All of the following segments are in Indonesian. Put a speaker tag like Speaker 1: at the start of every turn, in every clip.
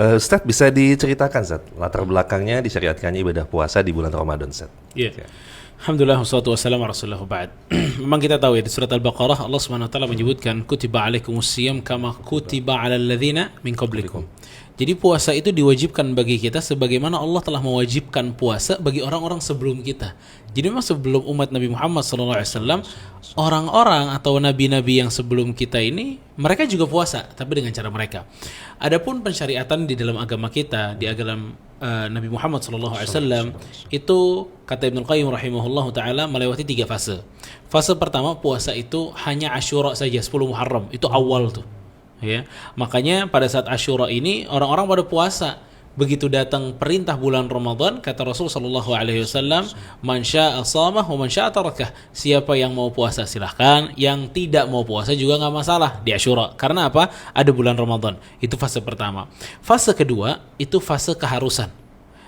Speaker 1: Ustaz, bisa diceritakan Ustaz, latar belakangnya disyariatkannya ibadah puasa di bulan Ramadan Ustaz?
Speaker 2: Iya. Alhamdulillah wassalatu wassalamu ala Rasulillah ba'd. Memang kita tahu ya, di surat Al-Baqarah Allah Subhanahu wa taala menyebutkan kutiba alaikumusiyam kama kutiba alal ladzina min qablikum. Jadi puasa itu diwajibkan bagi kita sebagaimana Allah telah mewajibkan puasa bagi orang-orang sebelum kita. Jadi memang sebelum umat Nabi Muhammad SAW, orang-orang atau nabi-nabi yang sebelum kita ini, mereka juga puasa, tapi dengan cara mereka. Adapun pensyariatan di dalam agama kita, di agama Nabi Muhammad SAW, itu kata Ibnu Qayyim rahimahullah ta'ala melewati 3 fase. Fase pertama, puasa itu hanya Asyura saja, 10 Muharram, itu awal tuh. Ya, makanya pada saat Asyura ini orang-orang pada puasa. Begitu datang perintah bulan Ramadan, kata Rasul sallallahu alaihi wasallam, "Man syaa'a shamah wa man syaa'a tarakah." Siapa yang mau puasa silahkan, yang tidak mau puasa juga enggak masalah di Asyura. Karena apa? Ada bulan Ramadan. Itu fase pertama. Fase kedua itu fase keharusan.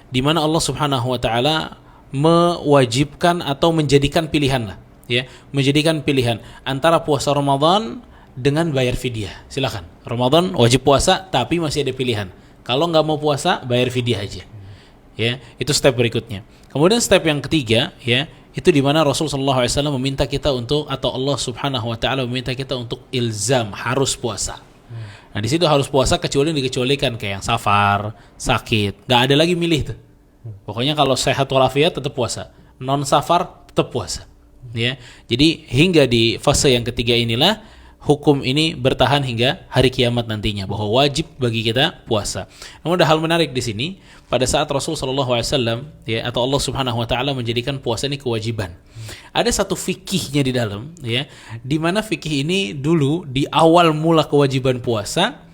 Speaker 2: Di mana Allah Subhanahu wa taala mewajibkan atau menjadikan pilihan lah, ya, menjadikan pilihan antara puasa Ramadan dengan bayar fidyah. Silakan. Ramadan wajib puasa tapi masih ada pilihan. Kalau nggak mau puasa, bayar fidyah aja. Ya, itu step berikutnya. Kemudian step yang ketiga, ya, itu di mana Rasul sallallahu alaihi wasallam meminta kita untuk, atau Allah Subhanahu wa taala meminta kita untuk ilzam, harus puasa. Nah, di situ harus puasa kecuali dikecualikan kayak yang safar, sakit. Nggak ada lagi milih tuh. Pokoknya kalau sehat walafiat tetap puasa. Non safar tetap puasa. Ya. Jadi hingga di fase yang ketiga inilah hukum ini bertahan hingga hari kiamat nantinya, bahwa wajib bagi kita puasa. Namun ada hal menarik di sini, pada saat Rasul sallallahu alaihi wasallam, ya, atau Allah Subhanahu wa taala menjadikan puasa ini kewajiban. Ada satu fikihnya di dalam, ya, di mana fikih ini dulu di awal mula kewajiban puasa,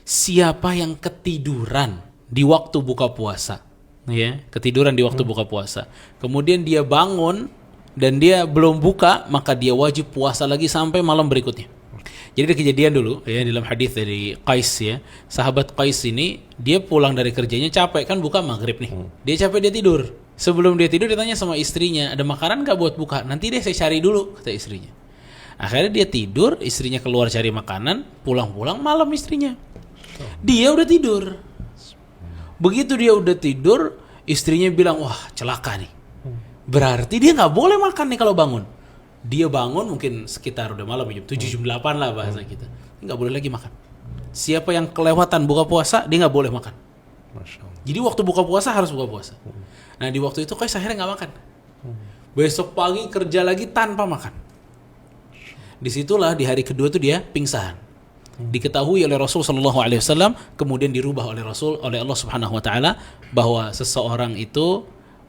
Speaker 2: siapa yang ketiduran di waktu buka puasa, ya, ketiduran di waktu buka puasa, kemudian dia bangun dan dia belum buka, maka dia wajib puasa lagi sampai malam berikutnya. Jadi ada kejadian dulu, ya, dalam hadis dari Qais, ya, sahabat Qais ini dia pulang dari kerjanya capek, kan buka maghrib nih, dia capek, dia tidur. Sebelum dia tidur dia tanya sama istrinya, ada makanan nggak buat buka? Nanti deh saya cari dulu, kata istrinya. Akhirnya dia tidur, istrinya keluar cari makanan, pulang-pulang malam istrinya. Dia udah tidur. Begitu dia udah tidur, istrinya bilang, wah celaka nih. Berarti dia nggak boleh makan nih kalau bangun. Dia bangun mungkin sekitar udah malam jam 7 jam 8 lah bahasa kita. Nggak boleh lagi makan. Siapa yang kelewatan buka puasa, dia nggak boleh makan.
Speaker 1: Masya Allah.
Speaker 2: Jadi waktu buka puasa harus buka puasa. Nah di waktu itu Qais akhirnya nggak makan. Besok pagi kerja lagi tanpa makan. Disitulah di hari kedua tuh dia pingsan. Diketahui oleh Rasul sallallahu alaihi wasallam, kemudian dirubah oleh Rasul, oleh Allah Subhanahu wa taala, bahwa seseorang itu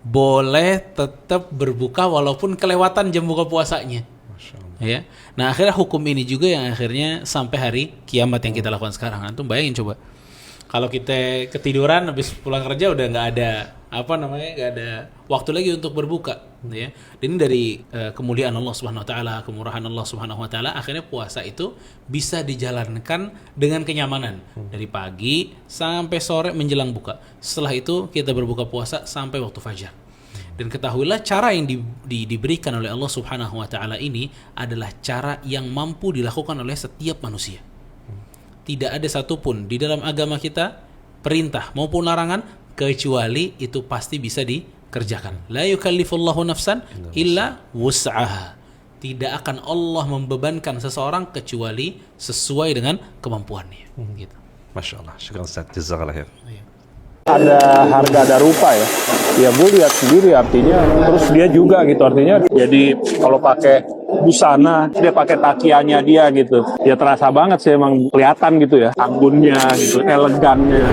Speaker 2: boleh tetap berbuka walaupun kelewatan jam buka puasanya. Ya. Nah, akhirnya hukum ini juga yang akhirnya sampai hari kiamat yang kita lakukan sekarang. Antum bayangin coba. Kalau kita ketiduran habis pulang kerja udah nggak ada nggak ada waktu lagi untuk berbuka, ya. Dan ini dari kemuliaan Allah Subhanahu wa taala, kemurahan Allah Subhanahu wa taala, akhirnya puasa itu bisa dijalankan dengan kenyamanan dari pagi sampai sore menjelang buka. Setelah itu kita berbuka puasa sampai waktu fajar. Dan ketahuilah cara yang diberikan oleh Allah Subhanahu wa taala ini adalah cara yang mampu dilakukan oleh setiap manusia. Tidak ada satupun di dalam agama kita perintah maupun larangan kecuali itu pasti bisa dikerjakan. La yukallifullahu nafsan illa wus'aha. Tidak akan Allah membebankan seseorang kecuali sesuai dengan kemampuannya. Gitu.
Speaker 1: Masya Allah. Syukran Ustaz. Jazakallah khair.
Speaker 3: Ada harga ada rupa ya. Ya Bu lihat sendiri artinya. Terus dia juga gitu artinya. Jadi kalau pakai busana, dia pakai takianya dia gitu. Ya terasa banget sih emang kelihatan gitu ya. Anggunnya gitu, elegannya.